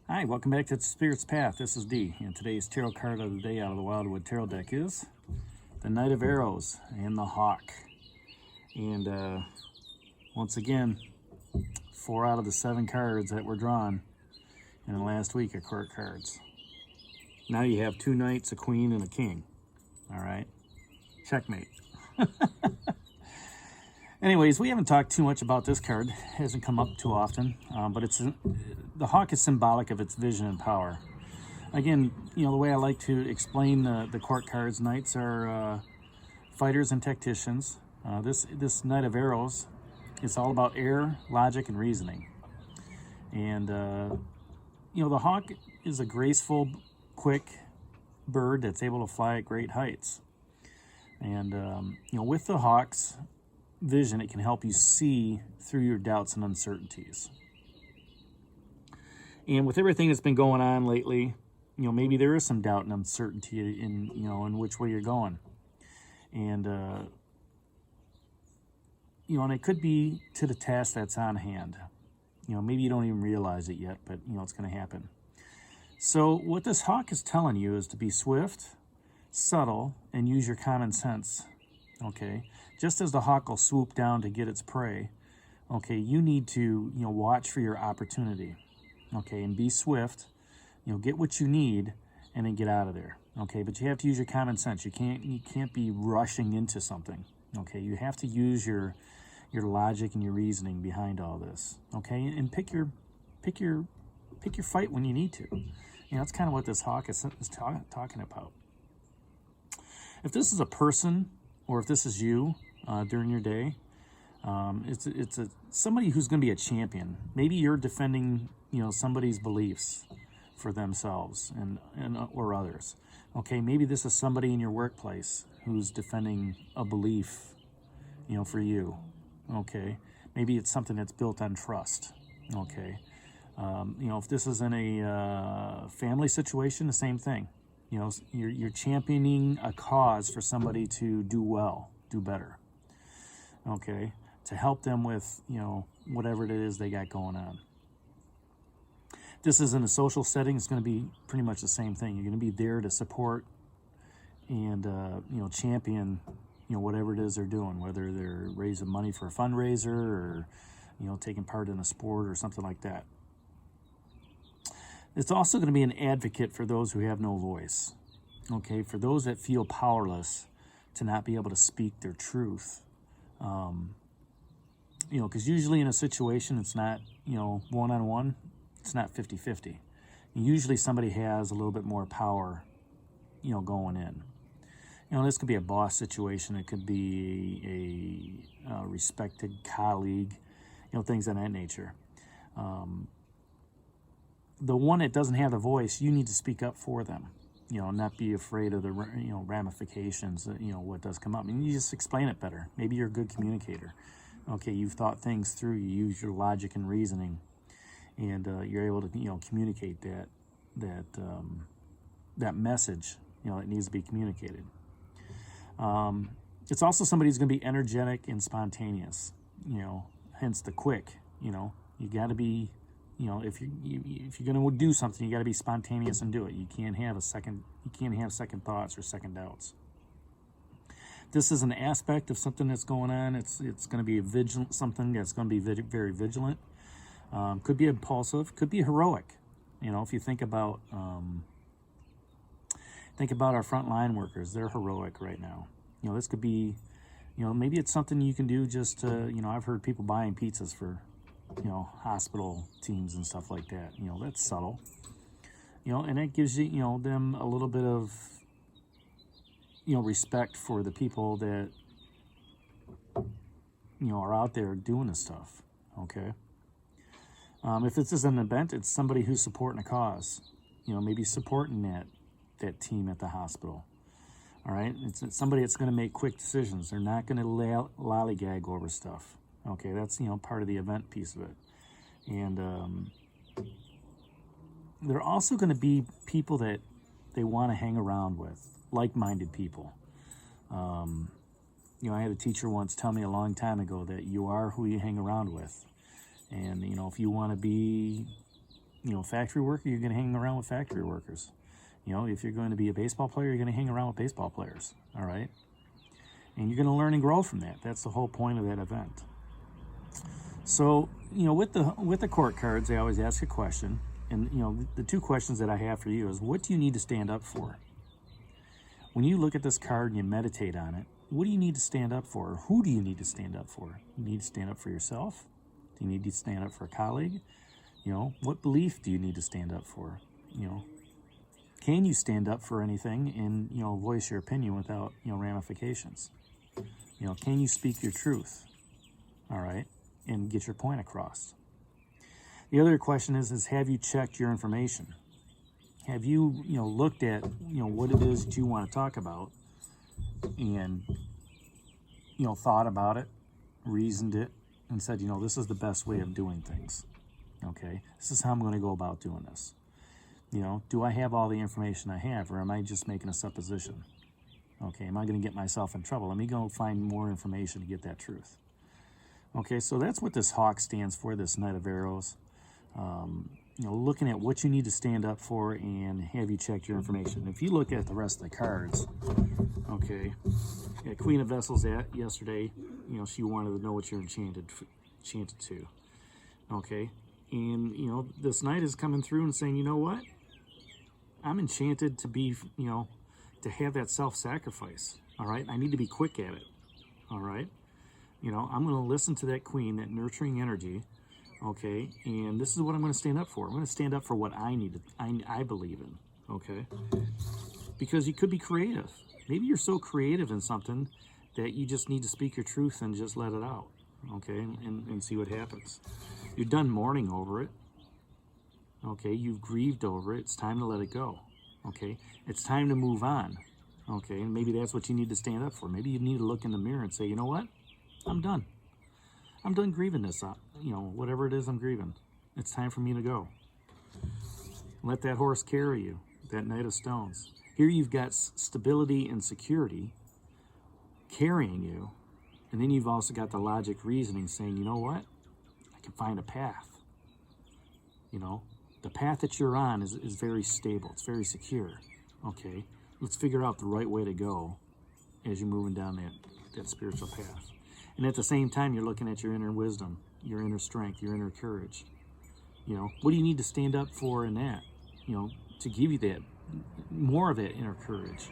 Hi, welcome back to Spirit's Path. This is D, and today's tarot card of the day out of the Wildwood Tarot deck is the Knight of Arrows and the Hawk. And once again, 4 out of the 7 cards that were drawn in the last week are court cards. Now you have 2 knights, a queen, and a king. All right, checkmate. Anyways, we haven't talked too much about this card. It hasn't come up too often, but the hawk is symbolic of its vision and power. Again, the way I like to explain the court cards, knights are fighters and tacticians. This Knight of Arrows, it's all about air, logic, and reasoning. And the hawk is a graceful, quick bird that's able to fly at great heights. And with the hawk's vision, it can help you see through your doubts and uncertainties. And with everything that's been going on lately, maybe there is some doubt and uncertainty in which way you're going. And and it could be to the task that's on hand. Maybe you don't even realize it yet, but it's going to happen. So what this hawk is telling you is to be swift, subtle, and use your common sense. Okay, just as the hawk will swoop down to get its prey, okay, you need to watch for your opportunity. Okay, and be swift. Get what you need, and then get out of there. Okay, but you have to use your common sense. You can't be rushing into something. Okay, you have to use your logic and your reasoning behind all this. Okay, and pick your fight when you need to. That's kind of what this hawk is talking about. If this is a person, or if this is you during your day, it's somebody who's going to be a champion. Maybe you're defending somebody's beliefs for themselves and or others. Okay, maybe this is somebody in your workplace who's defending a belief for you. Okay, maybe it's something that's built on trust. Okay, if this is in a family situation, the same thing. You're championing a cause for somebody to do well, do better. Okay, to help them with whatever it is they got going on. This is in a social setting. It's going to be pretty much the same thing. You're going to be there to support and champion whatever it is they're doing, whether they're raising money for a fundraiser or taking part in a sport or something like that. It's also going to be an advocate for those who have no voice. Okay, for those that feel powerless to not be able to speak their truth. Because usually in a situation, it's not one-on-one. It's not 50-50. Usually somebody has a little bit more power, going in. This could be a boss situation. It could be a respected colleague, things of that nature. The one that doesn't have the voice, you need to speak up for them. Not be afraid of the ramifications. What does come up. And you just explain it better. Maybe you're a good communicator. Okay, you've thought things through. You use your logic and reasoning, and you're able to communicate that message that needs to be communicated. It's also somebody who's going to be energetic and spontaneous. Hence the quick. You got to be. If you're going to do something, you got to be spontaneous and do it. You can't have second thoughts or second doubts. This is an aspect of something that's going on. It's going to be something that's going to be very vigilant. Could be impulsive. Could be heroic. If you think about our frontline workers, they're heroic right now. This could be, maybe it's something you can do just to, I've heard people buying pizzas for, hospital teams and stuff like that. That's subtle. And it gives you, them a little bit of, respect for the people that, are out there doing this stuff. Okay. If this is an event, it's somebody who's supporting a cause. Maybe supporting that team at the hospital. All right. It's somebody that's going to make quick decisions. They're not going to lollygag over stuff. Okay, that's part of the event piece of it. And they're also going to be people that they want to hang around with, like-minded people. I had a teacher once tell me a long time ago that you are who you hang around with. And if you want to be factory worker, you're going to hang around with factory workers. If you're going to be a baseball player, you're going to hang around with baseball players, all right? And you're going to learn and grow from that. That's the whole point of that event. So, with the court cards, they always ask a question. And, the two questions that I have for you is, what do you need to stand up for? When you look at this card and you meditate on it, what do you need to stand up for? Or who do you need to stand up for? You need to stand up for yourself? Do you need to stand up for a colleague? What belief do you need to stand up for? Can you stand up for anything and, voice your opinion without, ramifications? Can you speak your truth? All right, and get your point across. The other question is have you checked your information? Have you, looked at, what it is that you want to talk about and, thought about it, reasoned it, and said, this is the best way of doing things. Okay, this is how I'm going to go about doing this. Do I have all the information I have, or am I just making a supposition? Okay, am I going to get myself in trouble? Let me go find more information to get that truth. Okay, so that's what this hawk stands for, this Knight of Arrows. Looking at what you need to stand up for and have you checked your information. If you look at the rest of the cards, okay, Queen of Vessels yesterday, she wanted to know what you're enchanted to. Okay, and, this Knight is coming through and saying, you know what? I'm enchanted to be, to have that self-sacrifice, all right? I need to be quick at it, all right? I'm going to listen to that Queen, that nurturing energy, okay? And this is what I'm going to stand up for. I'm going to stand up for what I need, I believe in, okay? Because you could be creative. Maybe you're so creative in something that you just need to speak your truth and just let it out, okay? And see what happens. You're done mourning over it. Okay, you've grieved over it. It's time to let it go. Okay, it's time to move on. Okay, and maybe that's what you need to stand up for. Maybe you need to look in the mirror and say, you know what? I'm done. I'm done grieving this. Whatever it is I'm grieving. It's time for me to go. Let that horse carry you, that Knight of Stones. Here you've got stability and security carrying you. And then you've also got the logic reasoning saying, you know what? I can find a path. The path that you're on is very stable. It's very secure. Okay, let's figure out the right way to go as you're moving down that spiritual path. And at the same time, you're looking at your inner wisdom, your inner strength, your inner courage. What do you need to stand up for in that? To give you that, more of that inner courage.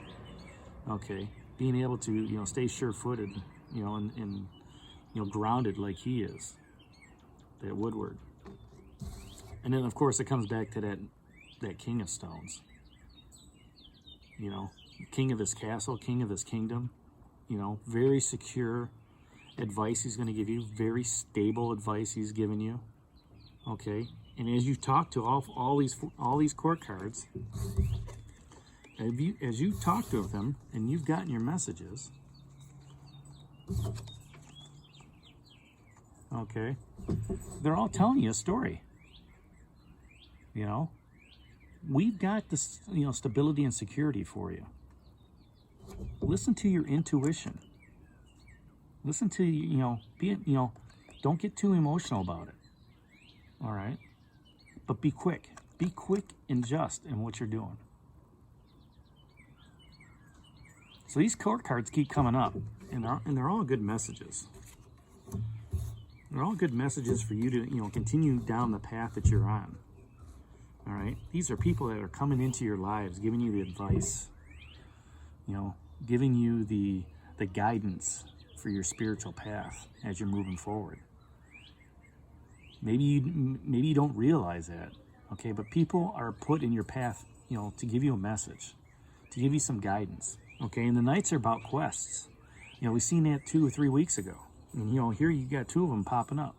Okay, being able to, stay sure-footed, and grounded like he is, that Woodward. And then, of course, it comes back to that King of Stones. King of his castle, king of his kingdom. Very secure advice he's going to give you. Very stable advice he's giving you. Okay? And as you talk to all these court cards, as you talk to them and you've gotten your messages, okay, they're all telling you a story. We've got this, stability and security for you. Listen to your intuition. Listen to, don't get too emotional about it. All right? But be quick. Be quick and just in what you're doing. So these court cards keep coming up, and they're all good messages. They're all good messages for you to, continue down the path that you're on. All right, these are people that are coming into your lives, giving you the advice, giving you the guidance for your spiritual path as you're moving forward. Maybe you don't realize that, okay? But people are put in your path, to give you a message, to give you some guidance, okay? And the Knights are about quests. We've seen that 2 or 3 weeks ago, and here you got 2 of them popping up.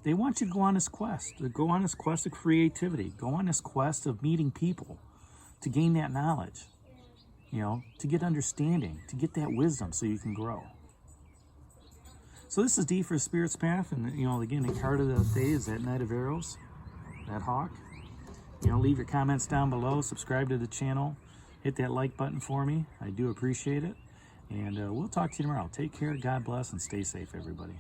They want you to go on this quest, of creativity, go on this quest of meeting people, to gain that knowledge, to get understanding, to get that wisdom so you can grow. So this is D for Spirit's Path, and, again, the card of the day is that Knight of Arrows, that hawk. Leave your comments down below, subscribe to the channel, hit that like button for me. I do appreciate it, and we'll talk to you tomorrow. Take care, God bless, and stay safe, everybody.